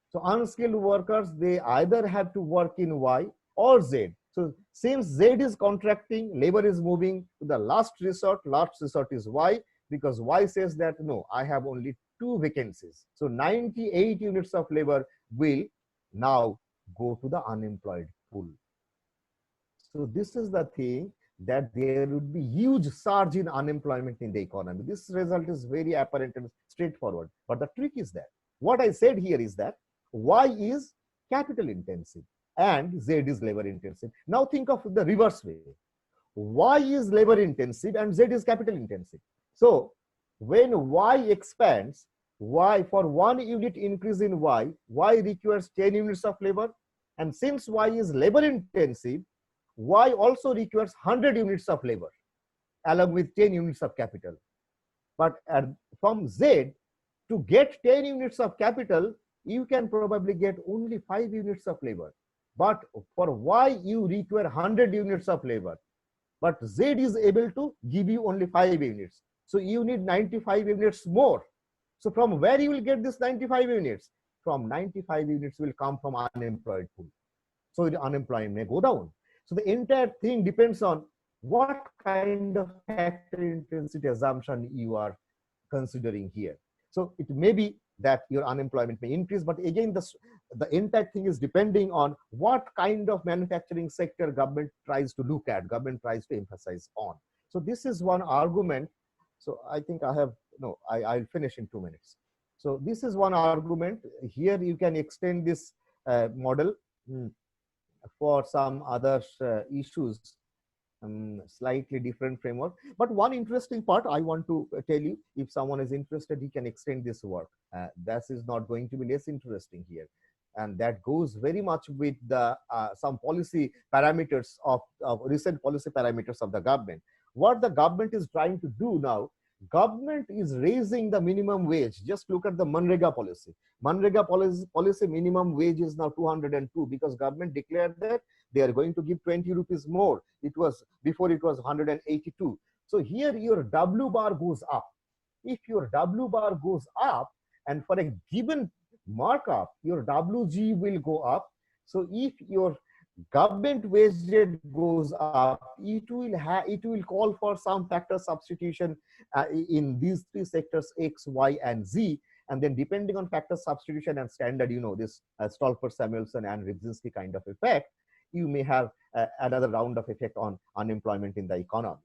So unskilled workers, they either have to work in Y or Z. So since Z is contracting, labor is moving to the last resort is Y, because Y says that no, I have only 2 vacancies. So 98 units of labor will now go to the unemployed pool. So this is the thing, that there would be huge surge in unemployment in the economy. This result is very apparent and straightforward. But the trick is that what I said here is that Y is capital intensive and Z is labor intensive. Now think of the reverse way. Y is labor intensive and Z is capital intensive. So when Y expands, Y for 1 unit increase in Y requires 10 units of labor. And since Y is labor intensive, Y also requires 100 units of labor along with 10 units of capital. But from Z, to get 10 units of capital, you can probably get only 5 units of labor. But for Y, you require 100 units of labor. But Z is able to give you only 5 units. So you need 95 units more. So from where you will get this 95 units? From 95 units will come from unemployed pool. So the unemployment may go down. So the entire thing depends on what kind of factor intensity assumption you are considering here. So it may be that your unemployment may increase, but again, the entire thing is depending on what kind of manufacturing sector government tries to look at, government tries to emphasize on. So this is one argument. So I think I have, no, I'll finish in 2 minutes. So this is one argument. Here you can extend this model for some other issues, slightly different framework. But one interesting part I want to tell you, if someone is interested, he can extend this work. That is not going to be less interesting here. And that goes very much with the some policy parameters of recent policy parameters of the government. What the government is trying to do now, government is raising the minimum wage. Just look at the Manrega policy. Manrega policy minimum wage is now 202 because government declared that they are going to give 20 rupees more. It was before, it was 182. So here your W bar goes up. If your W bar goes up, and for a given markup, your WG will go up. So if your government wage rate goes up, it will call for some factor substitution in these 3 sectors X, Y, and Z. And then depending on factor substitution and standard, you know, this Stolper-Samuelson and Rybczynski kind of effect, you may have another round of effect on unemployment in the economy.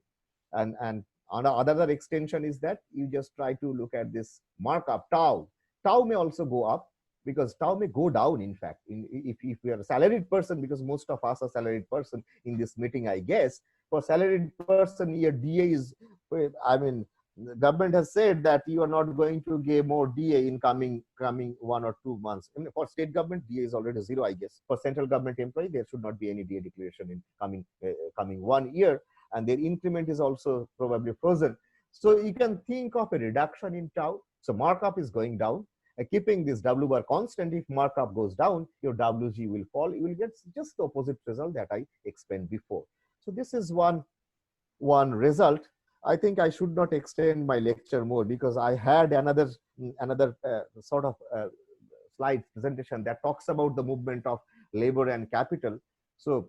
And another extension is that you just try to look at this markup tau. Tau may also go up, because tau may go down, in fact, if you are a salaried person, because most of us are salaried person in this meeting, I guess. For salaried person, your DA is, I mean, the government has said that you are not going to give more DA in coming 1 or 2 months. I mean, for state government, DA is already 0, I guess. For central government employee, there should not be any DA declaration in coming 1 year, and their increment is also probably frozen. So you can think of a reduction in tau. So markup is going down. keeping this W bar constant, if markup goes down, your WG will fall. You will get just the opposite result that I explained before. So this is one result. I think I should not extend my lecture more because I had another sort of slide presentation that talks about the movement of labor and capital. So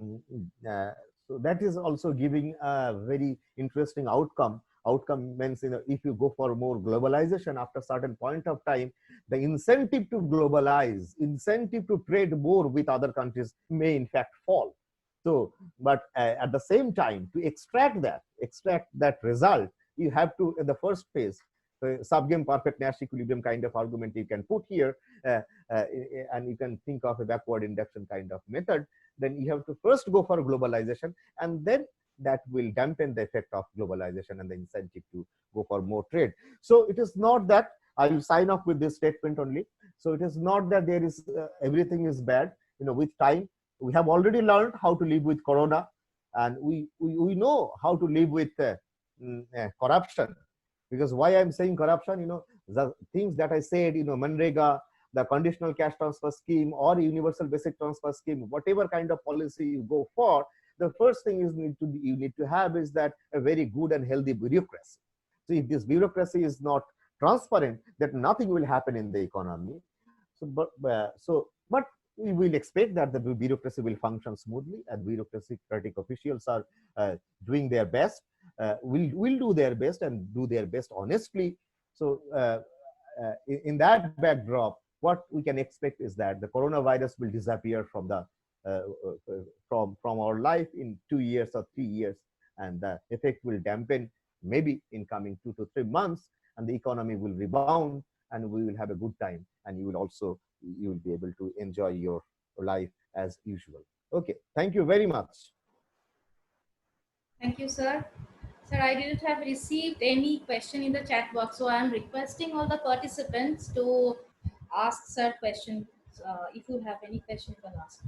mm, uh, so that is also giving a very interesting outcome. Outcome means, if you go for more globalization after certain point of time, the incentive to globalize, incentive to trade more with other countries may in fact fall. So, but at the same time, to extract that result, you have to, in the first phase, subgame perfect Nash equilibrium kind of argument you can put here, uh, uh, and you can think of a backward induction kind of method. Then you have to first go for globalization, and then that will dampen the effect of globalization and the incentive to go for more trade. So it is not that, I will sign off with this statement only. So it is not that there is everything is bad. With time, we have already learned how to live with corona, and we know how to live with corruption. Because why I'm saying corruption, the things that I said, Manrega, the conditional cash transfer scheme or universal basic transfer scheme, whatever kind of policy you go for, the first thing is you need to have is that a very good and healthy bureaucracy. So if this bureaucracy is not transparent, that nothing will happen in the economy. But we will expect that the bureaucracy will function smoothly, and bureaucratic officials are doing their best, will do their best and do their best honestly. So in that backdrop, what we can expect is that the coronavirus will disappear from the from our life in 2 years or 3 years, and the effect will dampen maybe in coming 2 to 3 months, and the economy will rebound, and we will have a good time, and you will be able to enjoy your life as usual. Okay, thank you very much. Thank you, sir. Sir, I didn't have received any question in the chat box, so I'm requesting all the participants to ask sir questions. If you have any question, you can ask.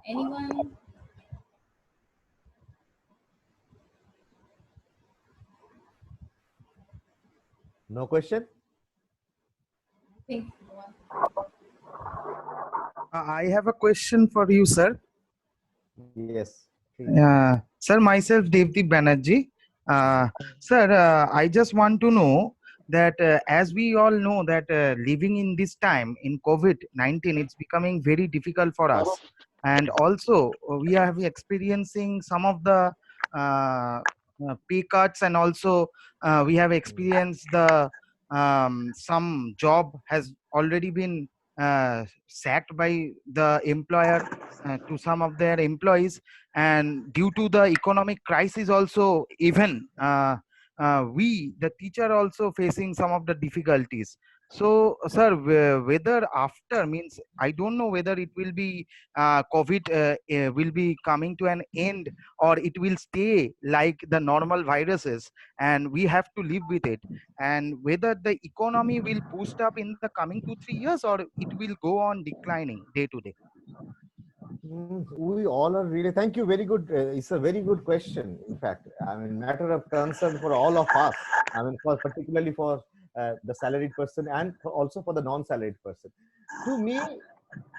Anyone? No question? I think one. I have a question for you, sir. Yes. Sir, myself Devdeep Banerjee. Sir, I just want to know that as we all know that living in this time in COVID-19, it's becoming very difficult for us. And also we are experiencing some of the pay cuts, and also we have experienced the some job has already been sacked by the employer to some of their employees, and due to the economic crisis also, even we the teacher also facing some of the difficulties. So sir, whether after means I don't know whether it will be COVID will be coming to an end, or it will stay like the normal viruses and we have to live with it, and whether the economy will boost up in the coming 2-3 years, or it will go on declining day to day. We all are really, thank you, very good. It's a very good question. In fact, I mean, matter of concern for all of us. I mean, particularly for the salaried person, and also for the non-salaried person. To me,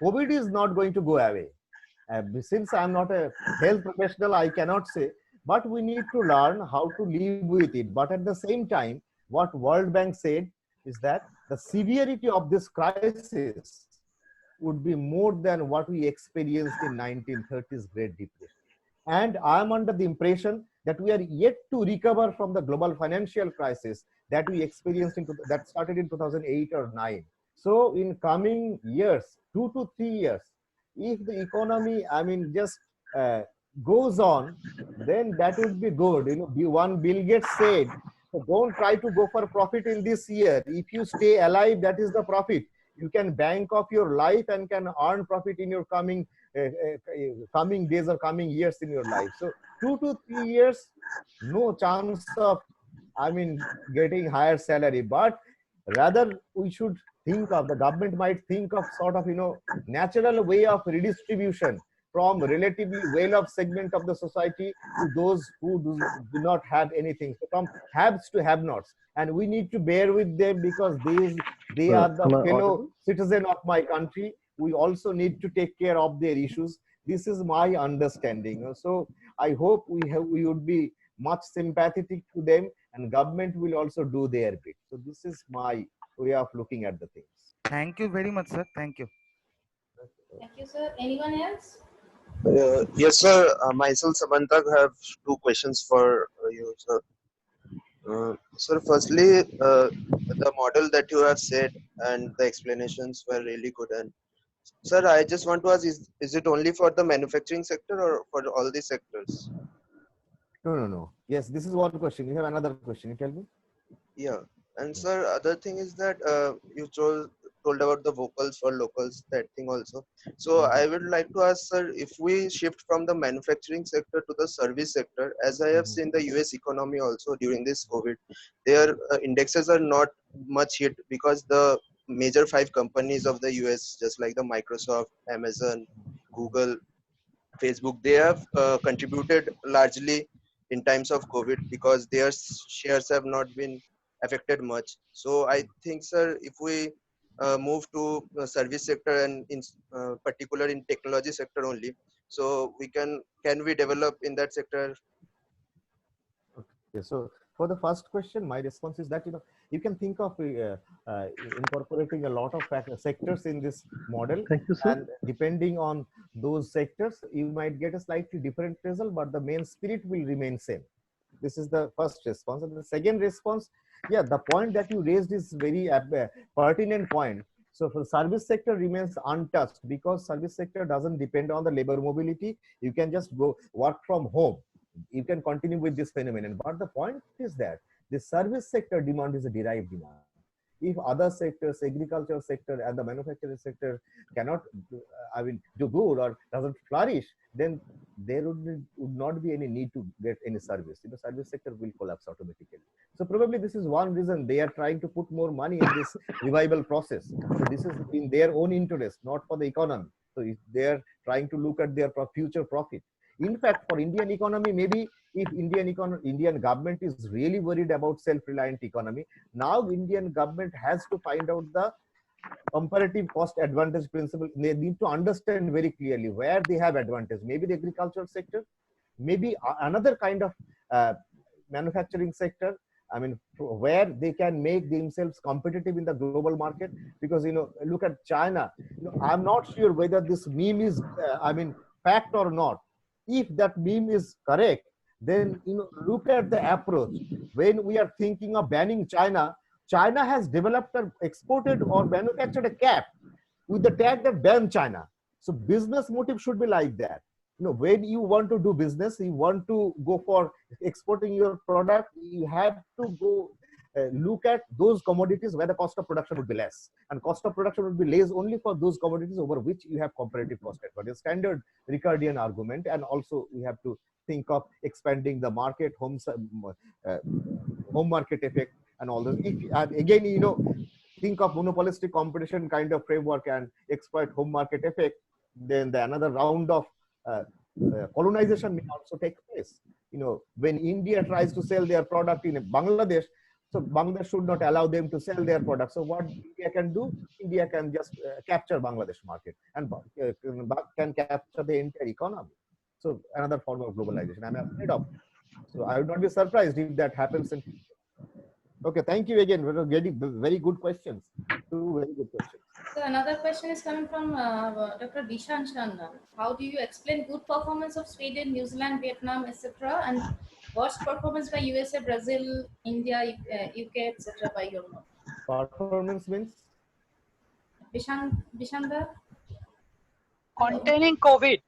COVID is not going to go away. Since I'm not a health professional, I cannot say, but we need to learn how to live with it. But at the same time, what World Bank said is that the severity of this crisis would be more than what we experienced in 1930s Great Depression. And I'm under the impression that we are yet to recover from the global financial crisis that we experienced that started in 2008 or 9. So in coming years, 2 to 3 years, if the economy, I mean, just goes on, then that would be good. One Bill Gates said, so don't try to go for profit in this year. If you stay alive, that is the profit. You can bank off your life and can earn profit in your coming days or coming years in your life. So 2 to 3 years, no chance of, I mean, getting higher salary, but rather we should think of, the government might think of sort of, natural way of redistribution. from relatively well-off segment of the society to those who do not have anything. So from haves to have-nots, and we need to bear with them because they are the Am I fellow audible? citizen of my country. We also need to take care of their issues. This is my understanding. So I hope we would be much sympathetic to them, and government will also do their bit. So this is my way of looking at the things. Thank you very much, sir. Thank you. Thank you, sir. Anyone else? Yes, sir. Myself, Samantak, have two questions for you, sir. Sir, firstly, the model that you have said and the explanations were really good. And sir, I just want to ask: is it only for the manufacturing sector or for all the sectors? No. Yes, this is one question. You have another question. You tell me. Yeah. And sir, other thing is that you told about the vocals for locals, that thing also. So I would like to ask, sir, if we shift from the manufacturing sector to the service sector, as I have seen the US economy also during this COVID, their indexes are not much hit because the major five companies of the US, just like the Microsoft, Amazon, Google, Facebook, they have contributed largely in times of COVID because their shares have not been affected much. So I think, sir, if we move to service sector and in particular in technology sector only, so can we develop in that sector? Okay, so for the first question, my response is that you can think of incorporating a lot of sectors in this model, Thank you, sir. and depending on those sectors, you might get a slightly different result, but the main spirit will remain same. This is the first response. And the second response, yeah, the point that you raised is very pertinent point. So for service sector remains untouched because service sector doesn't depend on the labor mobility. You can just go work from home. You can continue with this phenomenon. But the point is that the service sector demand is a derived demand. If other sectors, agricultural sector and the manufacturing sector cannot, do good or doesn't flourish, then there would not be any need to get any service. Service sector will collapse automatically. So probably this is one reason they are trying to put more money in this revival process. So this is in their own interest, not for the economy. So if they are trying to look at their future profit. In fact, for Indian economy, maybe if Indian government is really worried about self-reliant economy, now Indian government has to find out the comparative cost advantage principle. They need to understand very clearly where they have advantage. Maybe the agricultural sector, maybe another kind of manufacturing sector. I mean, where they can make themselves competitive in the global market. Because look at China. I'm not sure whether this meme is, fact or not. If that meme is correct, then look at the approach. When we are thinking of banning China, China has developed or exported or manufactured a cap with the tag that ban China. So business motive should be like that. When you want to do business, you want to go for exporting your product, you have to go look at those commodities where the cost of production would be less, and cost of production would be less only for those commodities over which you have comparative cost advantage. Standard Ricardian argument. And also we have to think of expanding the market, home market effect and all those. Again, think of monopolistic competition kind of framework and exploit home market effect, then another round of colonization may also take place. When India tries to sell their product in Bangladesh, so Bangladesh should not allow them to sell their product. So what India can do? India can just capture Bangladesh market and can capture the entire economy. So another form of globalization I'm afraid of. So I would not be surprised if that happens. Okay, thank you again. Very, very good questions. Two very good questions. So another question is coming from Dr. Dishan Chandra. How do you explain good performance of Sweden, New Zealand, Vietnam, etc., and worst performance by USA, Brazil, India, UK, etc. by your note? Performance means? Vishanda? Containing COVID.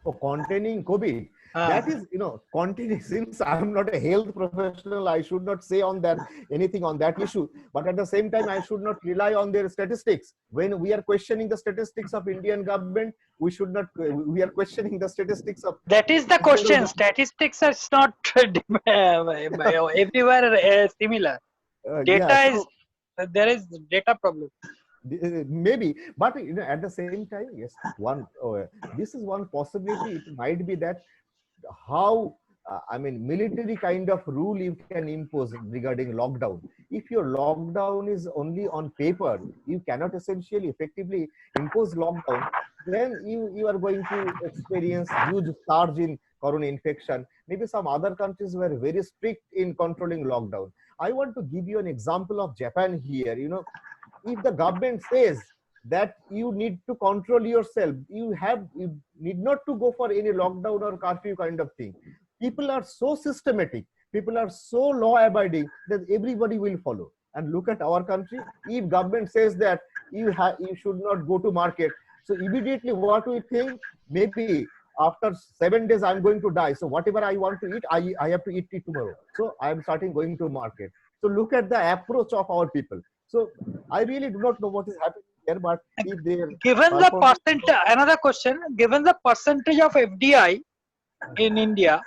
Oh, containing COVID. That is, containing, since I'm not a health professional, I should not say on that anything on that issue. But at the same time, I should not rely on their statistics. When we are questioning the statistics of Indian government, we should not, we are questioning the statistics of... That is the question. Statistics are not everywhere similar. Data is, there is data problem. Maybe, but at the same time, yes, this is one possibility. It might be that how I mean military kind of rule you can impose regarding lockdown. If your lockdown is only on paper, you cannot essentially effectively impose lockdown, then you are going to experience huge surge in corona infection. Maybe some other countries were very strict in controlling lockdown. I want to give you an example of Japan here. If the government says that you need to control yourself, you need not to go for any lockdown or curfew kind of thing. People are so systematic, people are so law abiding that everybody will follow. And look at our country. If government says that you should not go to market, so immediately what we think, maybe after 7 days I'm going to die, so whatever I want to eat, I have to eat it tomorrow, so I am starting going to market. So look at the approach of our people. So I really do not know what is happening here, but if they are Given the performing, another question, given the percentage of FDI in India,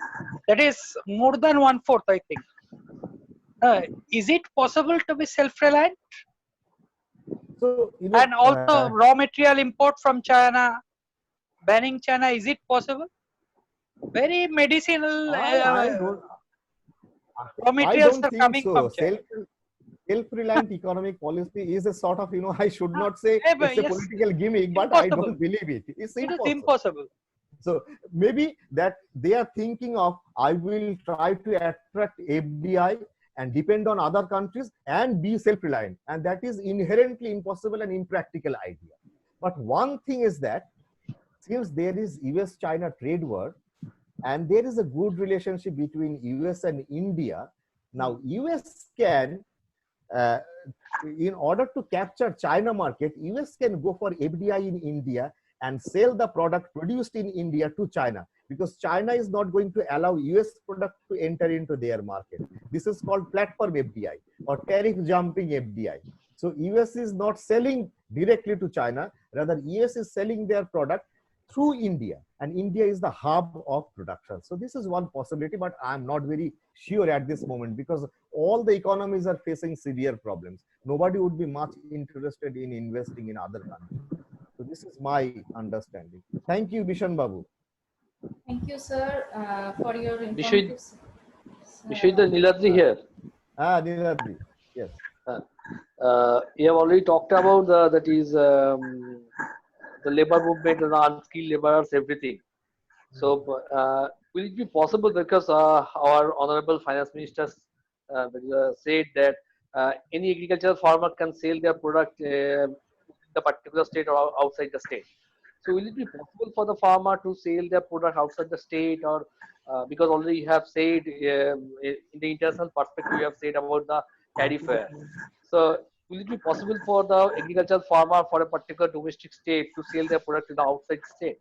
that is more than 1/4, I think. Is it possible to be self-reliant? so And also raw material import from China, banning China, is it possible? Very medicinal I don't raw I materials don't are think coming from so. China. Self-reliant economic policy is a sort of, I should not say But it's a yes, political gimmick, but I impossible. don't believe it. It's It is impossible. impossible. So maybe that they are thinking of, I will try to attract FDI and depend on other countries and be self-reliant. And that is inherently impossible and impractical idea. But one thing is that since there is US-China trade war, and there is a good relationship between US and India, now US can, uh, in order to capture China market, US can go for FDI in India and sell the product produced in India to China, because China is not going to allow US product to enter into their market. This is called platform FDI or tariff jumping FDI. So US is not selling directly to China, rather US is selling their product through India, and India is the hub of production. So this is one possibility, but I'm not very sure at this moment, because all the economies are facing severe problems. Nobody would be much interested in investing in other countries. So this is my understanding. Thank you, Bishan Babu. Thank you, sir, for your Vishwid, informative. Vishwida Niladri here. Niladri. Yes. You have already talked about that is the labor movement and the unskilled laborers, everything. So, will it be possible, because our honorable finance minister said that any agricultural farmer can sell their product in the particular state or outside the state. So, will it be possible for the farmer to sell their product outside the state, or because already you have said in the international perspective, you have said about the tariff fair. So, will it be possible for the agricultural farmer for a particular domestic state to sell their product in the outside state?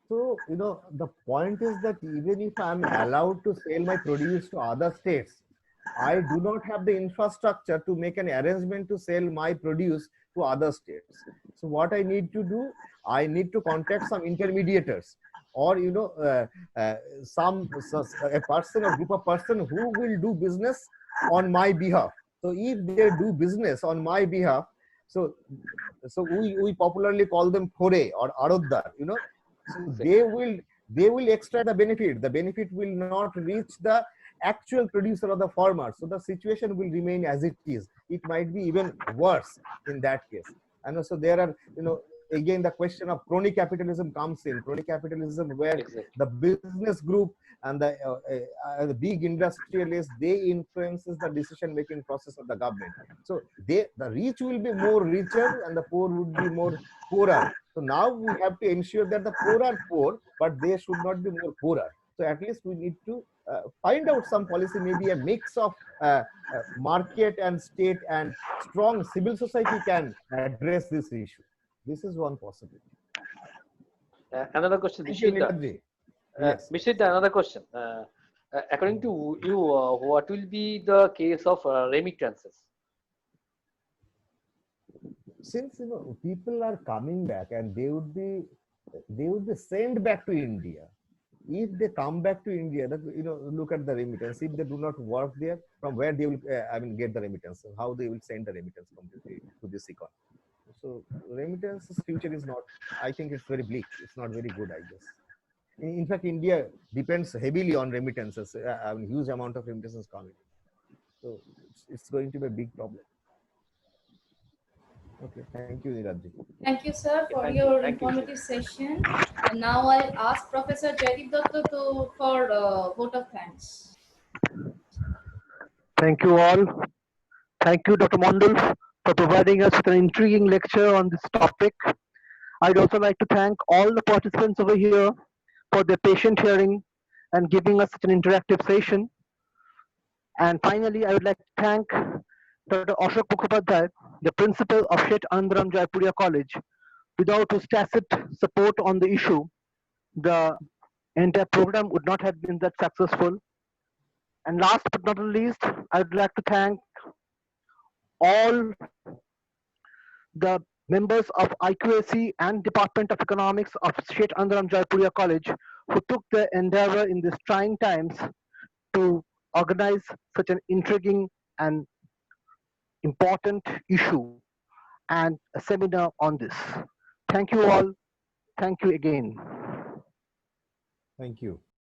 So, the point is that even if I'm allowed to sell my produce to other states, I do not have the infrastructure to make an arrangement to sell my produce to other states. So what I need to do, I need to contact some intermediators, or a person or group of person who will do business on my behalf. So if they do business on my behalf, so we popularly call them Khore or Aroddar, so they will extract the benefit. The benefit will not reach the actual producer or the farmer. So the situation will remain as it is. It might be even worse in that case. And also there are, again, the question of crony capitalism comes in. Crony capitalism, where Exactly. the business group and the big industrialists, they influences the decision making process of the government. So the rich will be more richer and the poor would be more poorer. So now we have to ensure that the poor are poor, but they should not be more poorer. So at least we need to find out some policy, maybe a mix of market and state and strong civil society can address this issue. This is one possibility. Another question, Thank you, Vishwida. Niladji. Yes. Vishwida, another question. According to you, what will be the case of remittances? Since people are coming back and they would be sent back to India. If they come back to India, look at the remittance. If they do not work there, from where they will get the remittance? How they will send the remittance to this economy. So remittance's future is not, I think it's very bleak. It's not very good, I guess. In fact, India depends heavily on remittances. A huge amount of remittances coming. So it's going to be a big problem. Okay, thank you, Nirajji. Thank you, sir, for Thank you. your Thank you, informative session. And now I'll ask Professor Jaideep Datta for vote of thanks. Thank you all. Thank you, Dr. Mondal, for providing us with an intriguing lecture on this topic. I'd also like to thank all the participants over here for their patient hearing and giving us such an interactive session. And finally, I would like to thank Dr. Ashok Mukhopadhyay, the principal of Shet Anandram Jaipuria College, without whose tacit support on the issue, the entire program would not have been that successful. And last but not least, I would like to thank all the members of IQAC and Department of Economics of Shet Anandram Jaipuria College who took the endeavor in these trying times to organize such an intriguing and important issue and a seminar on this. Thank you all. Thank you again. Thank you.